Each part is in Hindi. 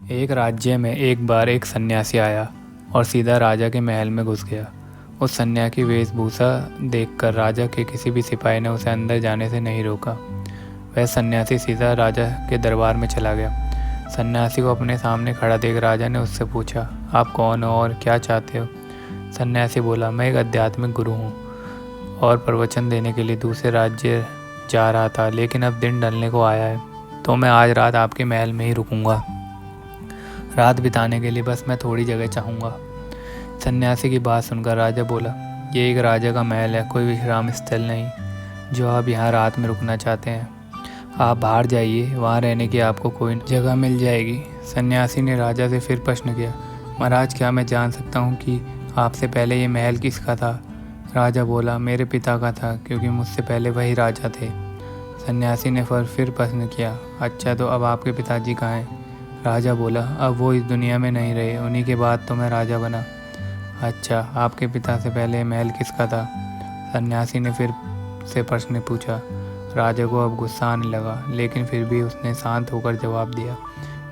एक राज्य में एक बार एक सन्यासी आया और सीधा राजा के महल में घुस गया। उस सन्यासी की वेशभूषा देखकर राजा के किसी भी सिपाही ने उसे अंदर जाने से नहीं रोका। वह सन्यासी सीधा राजा के दरबार में चला गया। सन्यासी को अपने सामने खड़ा देख राजा ने उससे पूछा, आप कौन हो और क्या चाहते हो? सन्यासी बोला, मैं एक आध्यात्मिक गुरु हूँ और प्रवचन देने के लिए दूसरे राज्य जा रहा था, लेकिन अब दिन ढलने को आया है तो मैं आज रात आपके महल में ही रुकूंगा। रात बिताने के लिए बस मैं थोड़ी जगह चाहूँगा। सन्यासी की बात सुनकर राजा बोला, ये एक राजा का महल है, कोई विश्राम स्थल नहीं जो आप यहाँ रात में रुकना चाहते हैं। आप बाहर जाइए, वहाँ रहने की आपको कोई जगह मिल जाएगी। सन्यासी ने राजा से फिर प्रश्न किया, महाराज क्या मैं जान सकता हूँ कि आपसे पहले ये महल किसका था? राजा बोला, मेरे पिता का था, क्योंकि मुझसे पहले वही राजा थे। सन्यासी ने फिर प्रश्न किया, अच्छा तो अब आपके पिताजी कहाँ हैं? राजा बोला, अब वो इस दुनिया में नहीं रहे, उन्हीं के बाद तो मैं राजा बना। अच्छा, आपके पिता से पहले महल किसका था? सन्यासी ने फिर से प्रश्न पूछा। राजा को अब गुस्सा आने लगा, लेकिन फिर भी उसने शांत होकर जवाब दिया,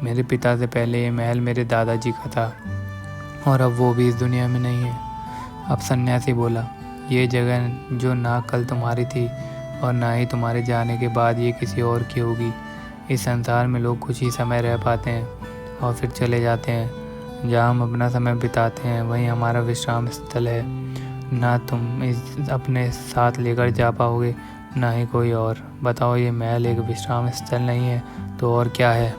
मेरे पिता से पहले ये महल मेरे दादाजी का था और अब वो भी इस दुनिया में नहीं है। अब सन्यासी बोला, ये जगह जो ना कल तुम्हारी थी और ना ही तुम्हारे जाने के बाद ये किसी और की होगी। इस संसार में लोग कुछ ही समय रह पाते हैं और फिर चले जाते हैं। जहाँ हम अपना समय बिताते हैं वहीं हमारा विश्राम स्थल है। ना तुम इस अपने साथ लेकर जा पाओगे, ना ही कोई और। बताओ, ये महल एक विश्राम स्थल नहीं है तो और क्या है?